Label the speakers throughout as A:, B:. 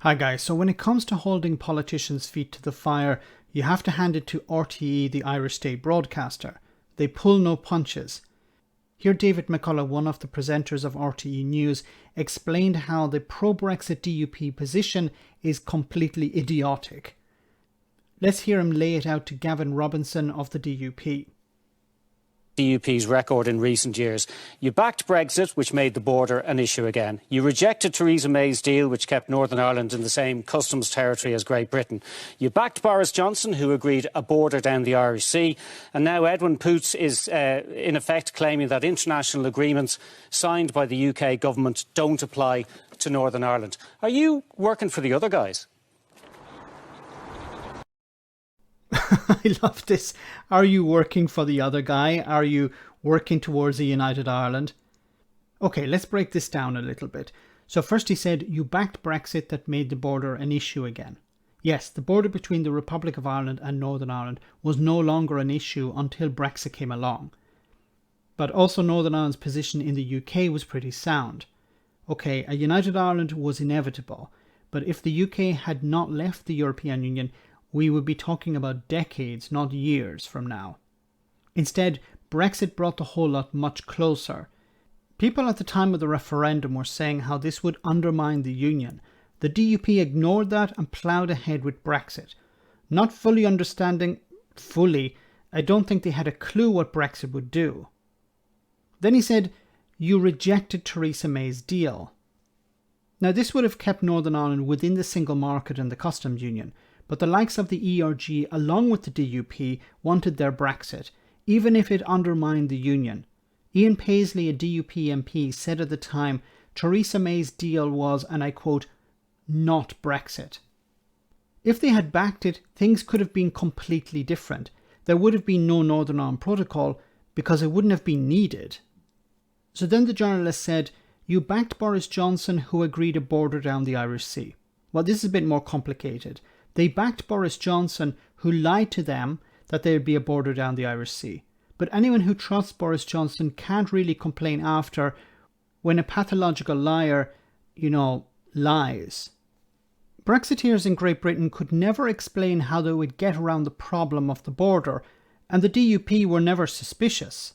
A: Hi guys, so when it comes to holding politicians' feet to the fire, you have to hand it to RTE, the Irish state broadcaster. They pull no punches. Here David McCullough, one of the presenters of RTE News, explained how the pro-Brexit DUP position is completely idiotic. Let's hear him lay it out to Gavin Robinson of the DUP.
B: DUP's record in recent years. You backed Brexit, which made the border an issue again. You rejected Theresa May's deal, which kept Northern Ireland in the same customs territory as Great Britain. You backed Boris Johnson, who agreed a border down the Irish Sea. And now Edwin Poots is, in effect, claiming that international agreements signed by the UK government don't apply to Northern Ireland. Are you working for the other guys?
A: I love this. Are you working for the other guy? Are you working towards a united Ireland? Okay, let's break this down a little bit. So first he said, you backed Brexit that made the border an issue again. Yes, the border between the Republic of Ireland and Northern Ireland was no longer an issue until Brexit came along. But also Northern Ireland's position in the UK was pretty sound. Okay, a united Ireland was inevitable, but if the UK had not left the European Union, we would be talking about decades, not years from now. Instead, Brexit brought the whole lot much closer. People at the time of the referendum were saying how this would undermine the union. The DUP ignored that and ploughed ahead with Brexit. Not fully understanding, I don't think they had a clue what Brexit would do. Then he said, you rejected Theresa May's deal. Now this would have kept Northern Ireland within the single market and the customs union, but the likes of the ERG along with the DUP wanted their Brexit, even if it undermined the union. Ian Paisley, a DUP MP, said at the time, Theresa May's deal was, and I quote, not Brexit. If they had backed it, things could have been completely different. There would have been no Northern Ireland Protocol because it wouldn't have been needed. So then the journalist said, you backed Boris Johnson, who agreed a border down the Irish Sea. Well, this is a bit more complicated. They backed Boris Johnson, who lied to them that there would be a border down the Irish Sea. But anyone who trusts Boris Johnson can't really complain after when a pathological liar, lies. Brexiteers in Great Britain could never explain how they would get around the problem of the border, and the DUP were never suspicious.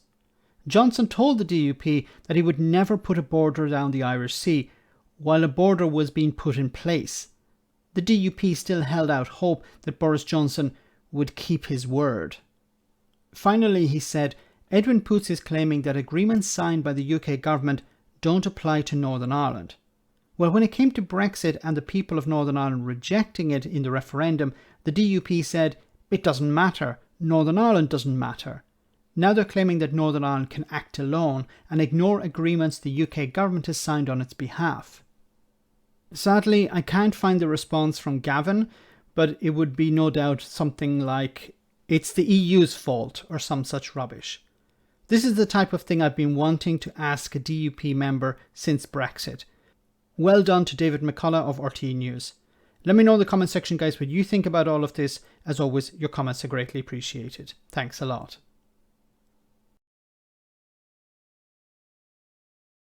A: Johnson told the DUP that he would never put a border down the Irish Sea, while a border was being put in place. The DUP still held out hope that Boris Johnson would keep his word. Finally, he said, Edwin Poots is claiming that agreements signed by the UK government don't apply to Northern Ireland. Well, when it came to Brexit and the people of Northern Ireland rejecting it in the referendum, the DUP said, it doesn't matter, Northern Ireland doesn't matter. Now they're claiming that Northern Ireland can act alone and ignore agreements the UK government has signed on its behalf. Sadly, I can't find the response from Gavin, but it would be no doubt something like, it's the EU's fault or some such rubbish. This is the type of thing I've been wanting to ask a DUP member since Brexit. Well done to David McCullough of RTE News. Let me know in the comment section, guys, what you think about all of this. As always, your comments are greatly appreciated. Thanks a lot.